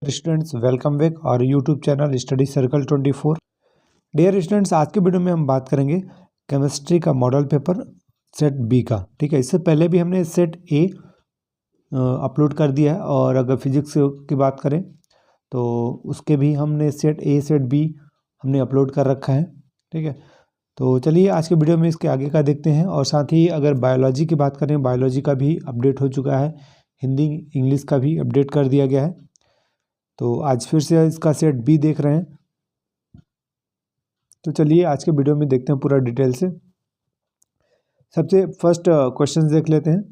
Students welcome back और YouTube channel study circle 24। Dear students, आज के वीडियो में हम बात करेंगे केमिस्ट्री का मॉडल पेपर सेट बी का। ठीक है, इससे पहले भी हमने सेट ए अपलोड कर दिया है और अगर फिजिक्स की बात करें तो उसके भी हमने सेट ए सेट बी हमने अपलोड कर रखा है। ठीक है, तो चलिए आज के वीडियो में इसके आगे का देखते हैं। और साथ ही अगर बायोलॉजी की बात करें, बायोलॉजी का भी अपडेट हो चुका है, हिंदी इंग्लिश का भी अपडेट कर दिया गया है। तो आज फिर से इसका सेट बी देख रहे हैं। तो चलिए आज के वीडियो में देखते हैं पूरा डिटेल से। सबसे फर्स्ट क्वेश्चन देख लेते हैं।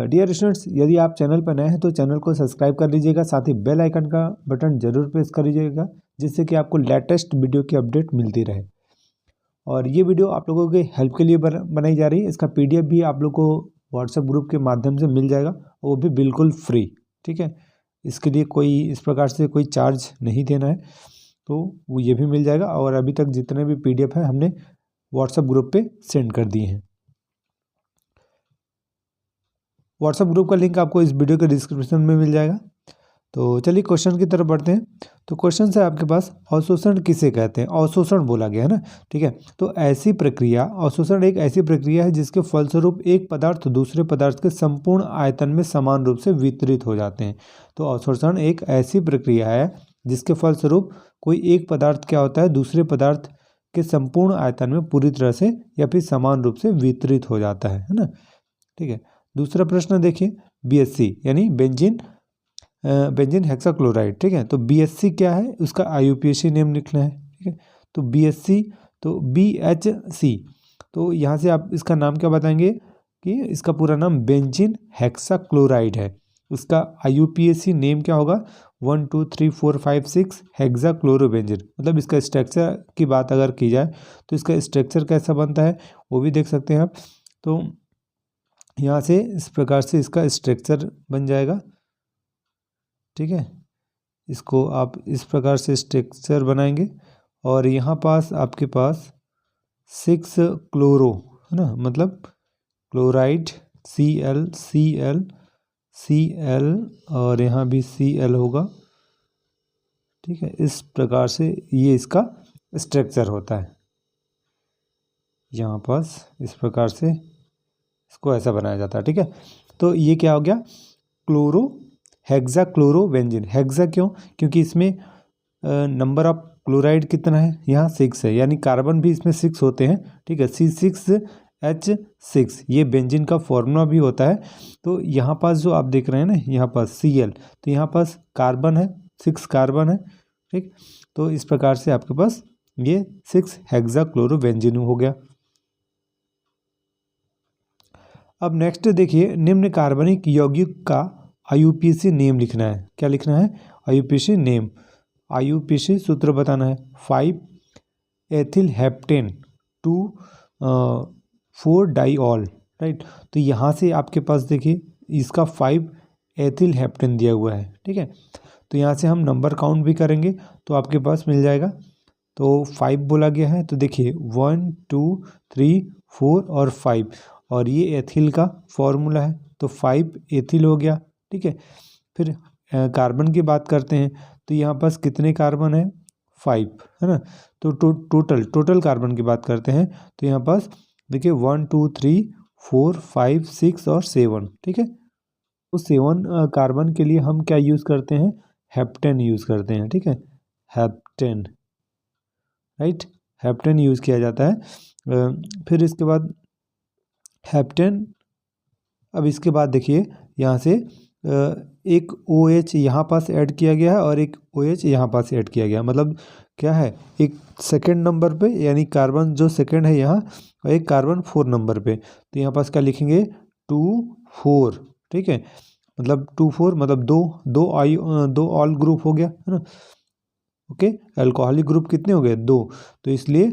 डियर स्टूडेंट्स, यदि आप चैनल पर नए हैं तो चैनल को सब्सक्राइब कर लीजिएगा, साथ ही बेल आइकन का बटन जरूर प्रेस कर लीजिएगा, जिससे कि आपको लेटेस्ट वीडियो की अपडेट मिलती रहे। और ये वीडियो आप लोगों के हेल्प के लिए बनाई जा रही है। इसका PDF भी आप लोग को व्हाट्सएप ग्रुप के माध्यम से मिल जाएगा, वो भी बिल्कुल फ्री। ठीक है, इसके लिए कोई इस प्रकार से कोई चार्ज नहीं देना है, तो वो ये भी मिल जाएगा। और अभी तक जितने भी PDF है हमने व्हाट्सएप ग्रुप पे सेंड कर दिए हैं। व्हाट्सएप ग्रुप का लिंक आपको इस वीडियो के डिस्क्रिप्शन में मिल जाएगा। तो चलिए क्वेश्चन की तरफ बढ़ते हैं। तो क्वेश्चन है आपके पास, अवशोषण किसे कहते हैं? अवशोषण बोला गया है ना। ठीक है, तो ऐसी प्रक्रिया, अवशोषण एक ऐसी प्रक्रिया है जिसके फलस्वरूप एक पदार्थ दूसरे पदार्थ के संपूर्ण आयतन में समान रूप से वितरित हो जाते हैं। तो अवशोषण एक ऐसी प्रक्रिया है जिसके फलस्वरूप कोई एक पदार्थ क्या होता है, दूसरे पदार्थ के संपूर्ण आयतन में पूरी तरह से या फिर समान रूप से वितरित हो जाता है ना। ठीक है, दूसरा प्रश्न देखिए, BHC यानी बेंजीन हेक्साक्लोराइड। ठीक है, तो BHC क्या है, उसका IUPAC नेम लिखना है। ठीक है, तो BHC तो BHC, तो यहाँ से आप इसका नाम क्या बताएंगे कि इसका पूरा नाम बेंजीन हेक्साक्लोराइड है। उसका IUPAC नेम क्या होगा, 1 2 3 4 5 6 हेक्साक्लोरोबेंजीन। मतलब इसका स्ट्रक्चर की बात अगर की जाए तो इसका स्ट्रक्चर कैसा बनता है वो भी देख सकते हैं आप। तो यहाँ से इस प्रकार से इसका स्ट्रक्चर बन जाएगा। ठीक है, इसको आप इस प्रकार से स्ट्रक्चर बनाएंगे और यहाँ पास आपके पास 6 क्लोरो है ना, मतलब क्लोराइड Cl Cl Cl और यहाँ भी Cl होगा। ठीक है, इस प्रकार से ये इसका स्ट्रक्चर होता है। यहाँ पास इस प्रकार से इसको ऐसा बनाया जाता है। ठीक है, तो ये क्या हो गया, क्लोरो हेक्साक्लोरोबेंजीन। हेक्सा क्यों, क्योंकि इसमें नंबर ऑफ क्लोराइड कितना है, यहाँ 6 है, यानी कार्बन भी इसमें 6 होते हैं। ठीक है, C6H6 ये बेंजीन का फॉर्मूला भी होता है। तो यहाँ पास जो आप देख रहे हैं ना, यहाँ पास Cl, तो यहाँ पास कार्बन है, 6 कार्बन है। ठीक, तो इस प्रकार से आपके पास ये 6 हेक्साक्लोरोबेंजीन हो गया। अब नेक्स्ट देखिए, निम्न कार्बनिक यौगिक का IUPAC नेम लिखना है। क्या लिखना है, IUPAC नेम। IUPAC सूत्र बताना है, 5 एथिल हेप्टेन 2 4 डाइऑल। राइट, तो यहाँ से आपके पास देखिए इसका 5 एथिल हेप्टेन दिया हुआ है। ठीक है, तो यहाँ से हम नंबर काउंट भी करेंगे तो आपके पास मिल जाएगा। तो 5 बोला गया है, तो देखिए 1 2 3 4 और 5, और ये एथिल का फॉर्मूला है, तो 5 एथिल हो गया। ठीक है, फिर कार्बन की बात करते हैं, तो यहाँ पास कितने कार्बन है, 5 है ना। तो टोटल कार्बन की बात करते हैं, तो यहाँ पास देखिए 1 2 3 4 5 6 और 7। ठीक है, तो 7 कार्बन के लिए हम क्या यूज़ करते हैं, हेप्टेन यूज़ करते हैं। ठीक है, हेप्टेन, राइट, हेप्टेन यूज़ किया जाता है। फिर इसके बाद हेप्टेन, अब इसके बाद देखिए यहाँ से एक OH यहाँ पास ऐड किया गया है और एक OH यहाँ पास ऐड किया गया, मतलब क्या है, एक सेकंड नंबर पे यानी कार्बन जो सेकंड है यहाँ, और एक कार्बन 4 नंबर पे। तो यहाँ पास क्या लिखेंगे, 2 4। ठीक है, मतलब 2 4 मतलब दो ऑल ग्रुप हो गया है ना। ओके, अल्कोहलिक ग्रुप कितने हो गए, 2, तो इसलिए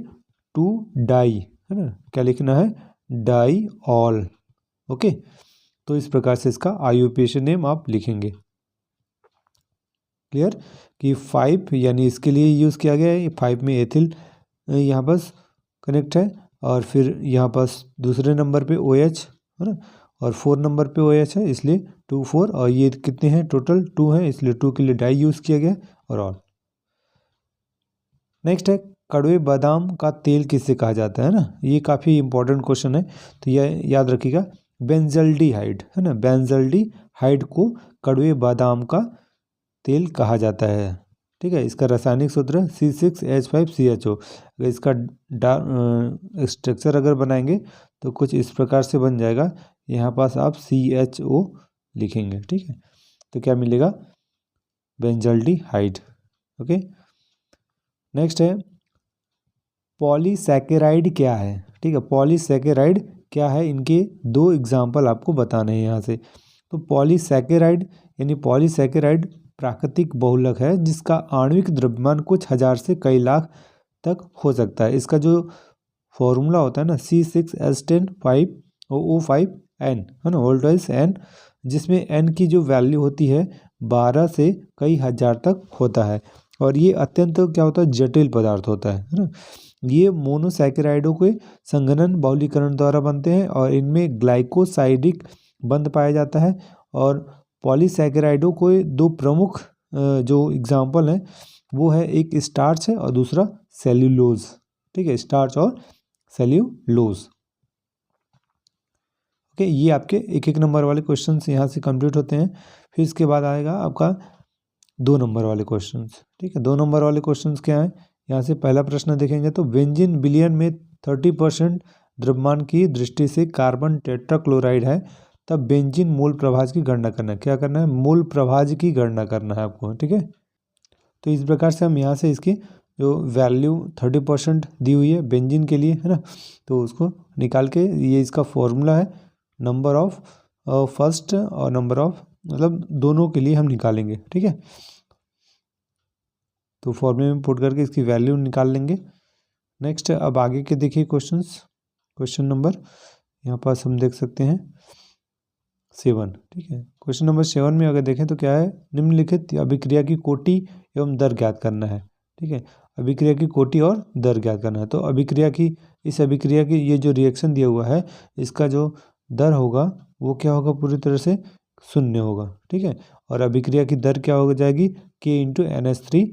2 डाई है ना। क्या लिखना है, डाई ऑल। ओके, तो इस प्रकार से इसका IUPAC नेम आप लिखेंगे। क्लियर कि 5 यानी इसके लिए यूज़ किया गया है, 5 में एथिल यहाँ पास कनेक्ट है, और फिर यहाँ पास दूसरे नंबर पे OH है ना, और 4 नंबर पे OH है इसलिए 2 4, और ये कितने हैं टोटल 2 हैं इसलिए 2 के लिए डाई यूज़ किया गया और ऑल। नेक्स्ट है कड़वे बादाम का तेल किससे कहा जाता है ना, ये काफ़ी इंपॉर्टेंट क्वेश्चन है, तो यह याद रखिएगा। बेंजल्डिहाइड है ना, बेंजल्डिहाइड को कड़वे बादाम का तेल कहा जाता है। ठीक है, इसका रासायनिक सूत्र C6H5CHO। इसका स्ट्रक्चर अगर बनाएंगे तो कुछ इस प्रकार से बन जाएगा, यहाँ पास आप CHO लिखेंगे। ठीक है, तो क्या मिलेगा, बेंजल्डिहाइड। ओके, नेक्स्ट है पॉलीसैकेराइड क्या है। ठीक है, पॉलीसैकेराइड क्या है, इनके 2 एग्जाम्पल आपको बताने हैं यहाँ से। तो पॉलीसैकेराइड यानी पॉलीसैकेराइड प्राकृतिक बहुलक है जिसका आणविक द्रव्यमान कुछ हजार से कई लाख तक हो सकता है। इसका जो फॉर्मूला होता है ना C6H10 5O5N है ना, वोल्टाइज N, जिसमें N की जो वैल्यू होती है 12 से कई हजार तक होता है, और ये अत्यंत क्या होता है, जटिल पदार्थ होता है ना। ये मोनोसैकेराइडों के संघनन बहुलीकरण द्वारा बनते हैं और इनमें ग्लाइकोसाइडिक बंध पाया जाता है। और पॉलीसैकेराइडों को 2 प्रमुख जो एग्जाम्पल हैं वो है, एक स्टार्च है और दूसरा सेल्यूलोज। ठीक है, स्टार्च और सेल्यूलोज। ओके, ये आपके 1-1 नंबर वाले क्वेश्चंस यहाँ से कंप्लीट होते हैं। फिर इसके बाद आएगा आपका 2 नंबर वाले क्वेश्चंस। ठीक है, 2 नंबर वाले क्वेश्चंस क्या हैं, यहाँ से पहला प्रश्न देखेंगे तो बेंजीन विलयन में 30% द्रव्यमान की दृष्टि से कार्बन टेट्राक्लोराइड है, तब बेंजीन मूल प्रभाज की गणना करना है। क्या करना है, मूल प्रभाज की गणना करना है आपको। ठीक है, तो इस प्रकार से हम यहाँ से इसकी जो वैल्यू 30% दी हुई है बेंजीन के लिए है ना, तो उसको निकाल के, ये इसका फॉर्मूला है, नंबर ऑफ फर्स्ट और नंबर ऑफ, मतलब दोनों के लिए हम निकालेंगे। ठीक है, तो फॉर्मूले में पुट करके इसकी वैल्यू निकाल लेंगे। नेक्स्ट अब आगे के देखिए क्वेश्चंस। क्वेश्चन नंबर यहाँ पास हम देख सकते हैं 7। ठीक है, क्वेश्चन नंबर 7 में अगर देखें तो क्या है, निम्नलिखित अभिक्रिया की कोटि एवं दर ज्ञात करना है। ठीक है, अभिक्रिया की कोटि और दर ज्ञात करना है। तो अभिक्रिया की, इस अभिक्रिया की ये जो रिएक्शन दिया हुआ है इसका जो दर होगा वो क्या होगा, पूरी तरह से 0 होगा। ठीक है, और अभिक्रिया की दर क्या हो जाएगी, K×NH3⁴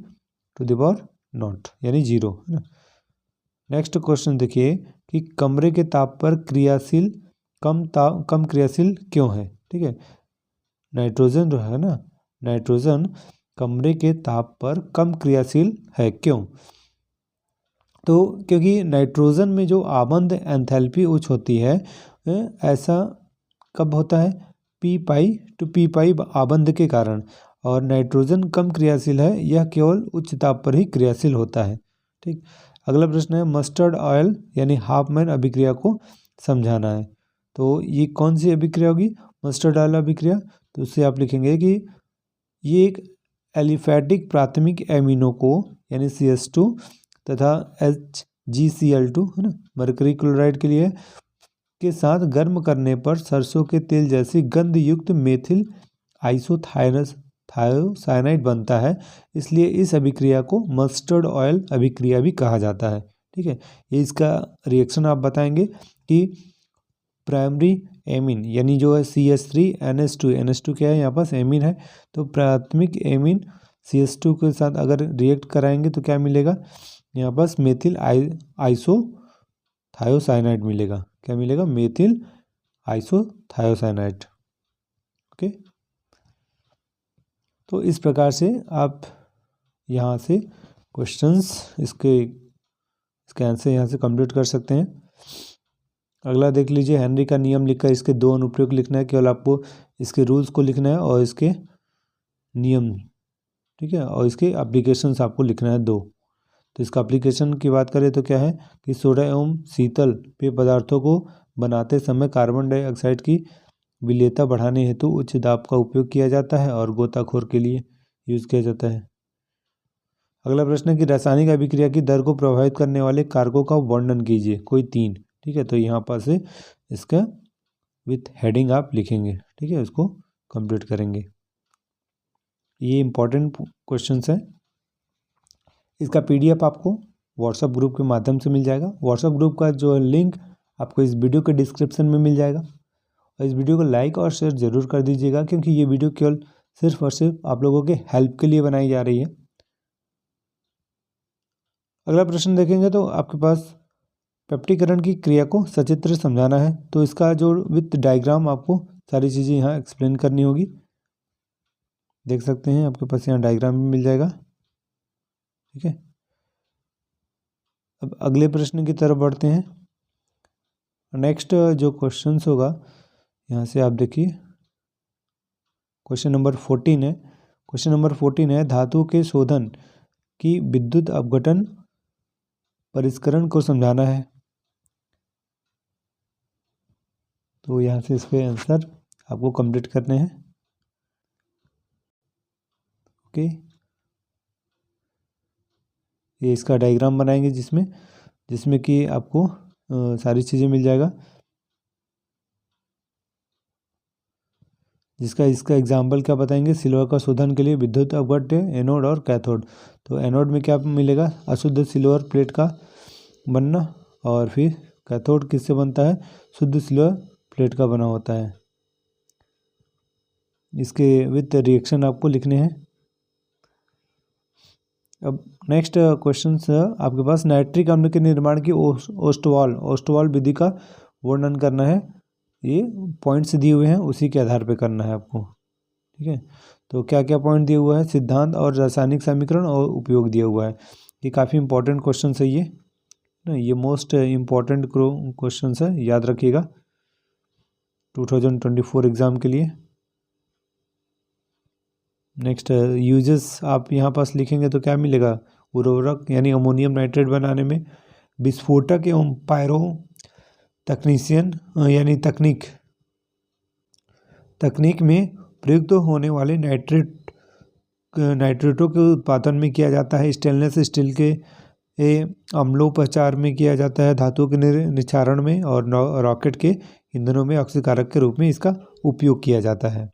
यानी 0 है ना। नेक्स्ट क्वेश्चन देखिए कि कमरे के ताप पर क्रियाशील कम क्रियाशील क्यों है। ठीक है, नाइट्रोजन जो है ना, नाइट्रोजन कमरे के ताप पर कम क्रियाशील है, क्यों। तो क्योंकि नाइट्रोजन में जो आबंध एंथैल्पी उच्च होती है, ऐसा कब होता है, P⁴ आबंध के कारण, और नाइट्रोजन कम क्रियाशील है, यह केवल उच्च ताप पर ही क्रियाशील होता है। ठीक, अगला प्रश्न है मस्टर्ड ऑयल यानी हाफमैन अभिक्रिया को समझाना है। तो ये कौन सी अभिक्रिया होगी, मस्टर्ड ऑयल अभिक्रिया। तो उससे आप लिखेंगे कि ये एक एलिफैटिक प्राथमिक एमिनो को यानी CH2 तथा HgCl2 है ना, मरकरी क्लोराइड के लिए के साथ गर्म करने पर सरसों के तेल जैसी गंध युक्त मेथिल आइसोथायोसाइनाइड बनता है, इसलिए इस अभिक्रिया को मस्टर्ड ऑयल अभिक्रिया भी कहा जाता है। ठीक है, ये इसका रिएक्शन आप बताएंगे कि प्राइमरी एमीन यानी जो है CH3NH2 क्या है, यहाँ पास एमीन है, तो प्राथमिक एमीन CH2 के साथ अगर रिएक्ट कराएंगे तो क्या मिलेगा, यहाँ पास मेथिल आइसोथायोसाइनाइड मिलेगा। क्या मिलेगा, मेथिल आइसोथायोसाइनाइड। ओके, तो इस प्रकार से आप यहाँ से क्वेश्चंस इसके आंसर यहाँ से कंप्लीट कर सकते हैं। अगला देख लीजिए, हेनरी का नियम लिखकर इसके 2 अनुप्रयोग लिखना है, केवल आपको इसके रूल्स को लिखना है और इसके नियम। ठीक है, और इसके एप्लीकेशंस आपको लिखना है 2। तो इसका एप्लीकेशन की बात करें तो क्या है कि सोडा एवं शीतल पेय पदार्थों को बनाते समय कार्बन डाइऑक्साइड की विलेयता बढ़ाने हेतु उच्च दाब का उपयोग किया जाता है और गोताखोर के लिए यूज़ किया जाता है। अगला प्रश्न है कि रासायनिक अभिक्रिया की दर को प्रभावित करने वाले कारकों का वर्णन कीजिए, कोई 3। ठीक है, तो यहाँ पर से इसका विथ हेडिंग आप लिखेंगे। ठीक है, उसको कंप्लीट करेंगे। ये इंपॉर्टेंट क्वेश्चंस है। इसका PDF आपको व्हाट्सएप ग्रुप के माध्यम से मिल जाएगा। व्हाट्सएप ग्रुप का जो लिंक आपको इस वीडियो के डिस्क्रिप्शन में मिल जाएगा। और इस वीडियो को लाइक और शेयर ज़रूर कर दीजिएगा, क्योंकि ये वीडियो केवल सिर्फ और सिर्फ आप लोगों के हेल्प के लिए बनाई जा रही है। अगला प्रश्न देखेंगे तो आपके पास पेप्टीकरण की क्रिया को सचित्र समझाना है, तो इसका जो विथ डायग्राम आपको सारी चीज़ें यहाँ एक्सप्लेन करनी होगी। देख सकते हैं आपके पास यहाँ डायग्राम भी मिल जाएगा। ठीक है, अब अगले प्रश्न की तरफ बढ़ते हैं। नेक्स्ट जो क्वेश्चंस होगा यहाँ से आप देखिए, क्वेश्चन नंबर 14 है। क्वेश्चन नंबर 14 है, धातु के शोधन की विद्युत अपघटन परिष्करण को समझाना है। तो यहाँ से इसके आंसर आपको कंप्लीट करने हैं। ओके, ये इसका डायग्राम बनाएंगे जिसमें कि आपको सारी चीज़ें मिल जाएगा, इसका एग्जाम्पल क्या बताएंगे। सिल्वर का शोधन के लिए विद्युत अपघट्य एनोड और कैथोड। तो एनोड में क्या मिलेगा, अशुद्ध सिल्वर प्लेट का बनना, और फिर कैथोड किससे बनता है, शुद्ध सिल्वर प्लेट का बना होता है। इसके विथ रिएक्शन आपको लिखने हैं। अब नेक्स्ट क्वेश्चन आपके पास नाइट्रिक अम्ल के निर्माण की ओस्टवाल विधि का वर्णन करना है। ये पॉइंट्स दिए हुए हैं, उसी के आधार पे करना है आपको। ठीक है, तो क्या क्या पॉइंट दिया हुआ है, सिद्धांत और रासायनिक समीकरण और उपयोग दिया हुआ है। ये काफ़ी इंपॉर्टेंट क्वेश्चन है, ये मोस्ट इम्पॉर्टेंट क्वेश्चन है, याद रखिएगा 2024 एग्ज़ाम के लिए। नेक्स्ट यूजेस आप यहाँ पास लिखेंगे तो क्या मिलेगा, उर्वरक यानी अमोनियम नाइट्रेट बनाने में, विस्फोटक एवं पायरो तकनीशियन यानी तकनीक में प्रयुक्त होने वाले नाइट्रेटों के उत्पादन में किया जाता है। स्टेनलेस स्टील के अम्लोपचार में किया जाता है, धातुओं के निक्षारण में, और रॉकेट के ईंधनों में ऑक्सीकारक के रूप में इसका उपयोग किया जाता है।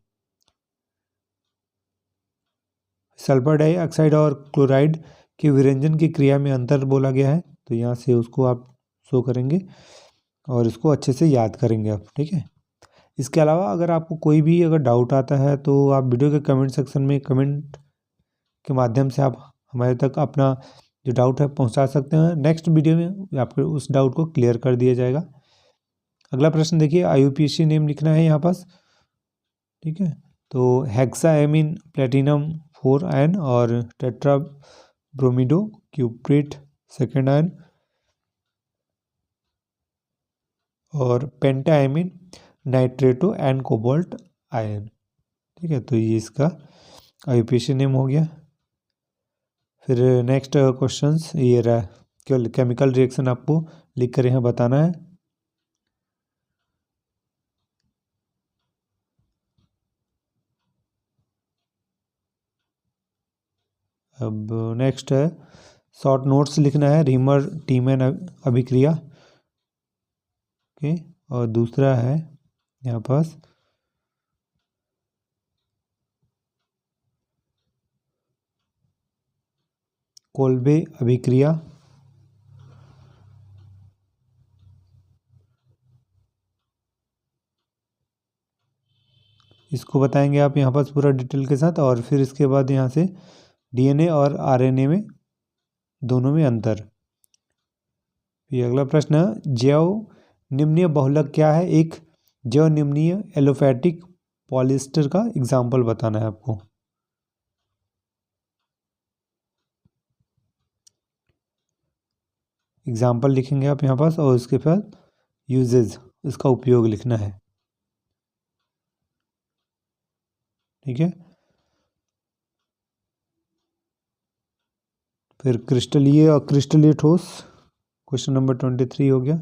सल्फर डाइऑक्साइड और क्लोराइड के विरंजन की क्रिया में अंतर बोला गया है, तो यहाँ से उसको आप शो करेंगे और इसको अच्छे से याद करेंगे आप। ठीक है, इसके अलावा अगर आपको कोई भी अगर डाउट आता है तो आप वीडियो के कमेंट सेक्शन में कमेंट के माध्यम से आप हमारे तक अपना जो डाउट है पहुंचा सकते हैं। नेक्स्ट वीडियो में आपको उस डाउट को क्लियर कर दिया जाएगा। अगला प्रश्न देखिए, IUPAC नेम लिखना है यहाँ पास। ठीक है, तो हेक्साएमिन प्लेटिनम 4 आयन और टेट्रा ब्रोमिडो क्यूप्रेट 2nd आयन और पेंटाएमिन नाइट्रेटो एंड कोबाल्ट आयन। ठीक है, तो ये इसका IUPAC नेम हो गया। फिर नेक्स्ट क्वेश्चंस ये रहा, केवल केमिकल रिएक्शन आपको लिख कर यहाँ बताना है। अब नेक्स्ट है शॉर्ट नोट्स लिखना है, रीमर टीमैन अभिक्रिया। ओके, और दूसरा है यहाँ पास कोल्बे अभिक्रिया। इसको बताएंगे आप यहाँ पास पूरा डिटेल के साथ, और फिर इसके बाद यहाँ से DNA और RNA में दोनों में अंतर। ये अगला प्रश्न है, जैव निम्नीय बहुलक क्या है। एक जैव निम्नीय एलोफैटिक पॉलिएस्टर का एग्जाम्पल बताना है आपको। एग्जाम्पल लिखेंगे आप यहाँ पास, और उसके बाद यूजेज, इसका उपयोग लिखना है। ठीक है, फिर क्रिस्टलीय और क्रिस्टलीय ठोस, क्वेश्चन नंबर 23 हो गया।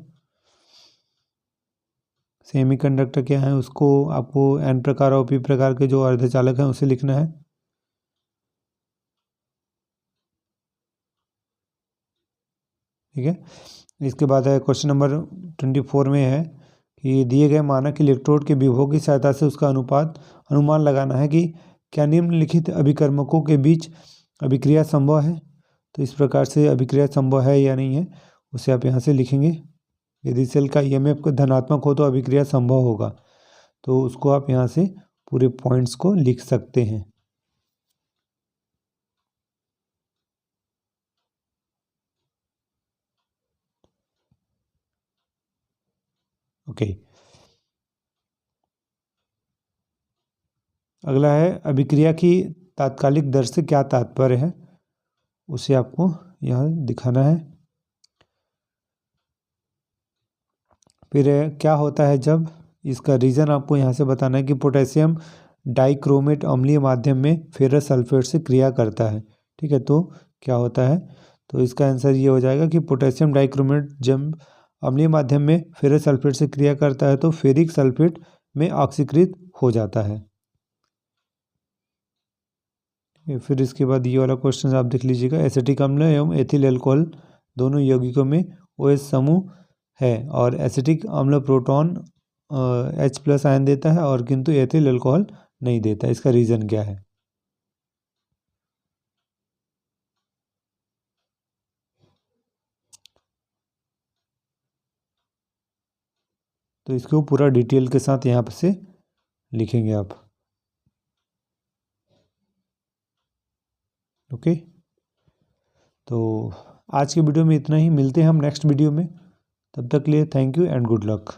सेमीकंडक्टर क्या है, उसको आपको N प्रकार और P प्रकार के जो अर्धचालक हैं उसे लिखना है। ठीक है, इसके बाद है क्वेश्चन नंबर 24 में है कि दिए गए मानक इलेक्ट्रोड के विभव की सहायता से उसका अनुमान लगाना है कि क्या निम्नलिखित अभिकर्मकों के बीच अभिक्रिया संभव है। तो इस प्रकार से अभिक्रिया संभव है या नहीं है उसे आप यहाँ से लिखेंगे। यदि सेल का EMF धनात्मक हो तो अभिक्रिया संभव होगा। तो उसको आप यहाँ से पूरे पॉइंट्स को लिख सकते हैं। ओके, अगला है अभिक्रिया की तात्कालिक दर से क्या तात्पर्य है, उसे आपको यहाँ दिखाना है। फिर क्या होता है जब, इसका रीज़न आपको यहाँ से बताना है कि पोटेशियम डाइक्रोमेट अम्लीय माध्यम में फेरस सल्फेट से क्रिया करता है। ठीक है, तो क्या होता है, तो इसका आंसर ये हो जाएगा कि पोटेशियम डाइक्रोमेट जब अम्लीय माध्यम में फेरस सल्फेट से क्रिया करता है तो फेरिक सल्फेट में ऑक्सीकृत हो जाता है। फिर इसके बाद ये वाला क्वेश्चन आप देख लीजिएगा, एसिटिक अम्ल एवं एथिल अल्कोहल दोनों यौगिकों में OH समूह है और एसिटिक अम्ल प्रोटॉन H+ आयन देता है और किंतु एथिल अल्कोहल नहीं देता, इसका रीज़न क्या है। तो इसको पूरा डिटेल के साथ यहाँ पे से लिखेंगे आप। ओके, तो आज के वीडियो में इतना ही, मिलते हैं हम नेक्स्ट वीडियो में, तब तक के लिए thank you and good luck.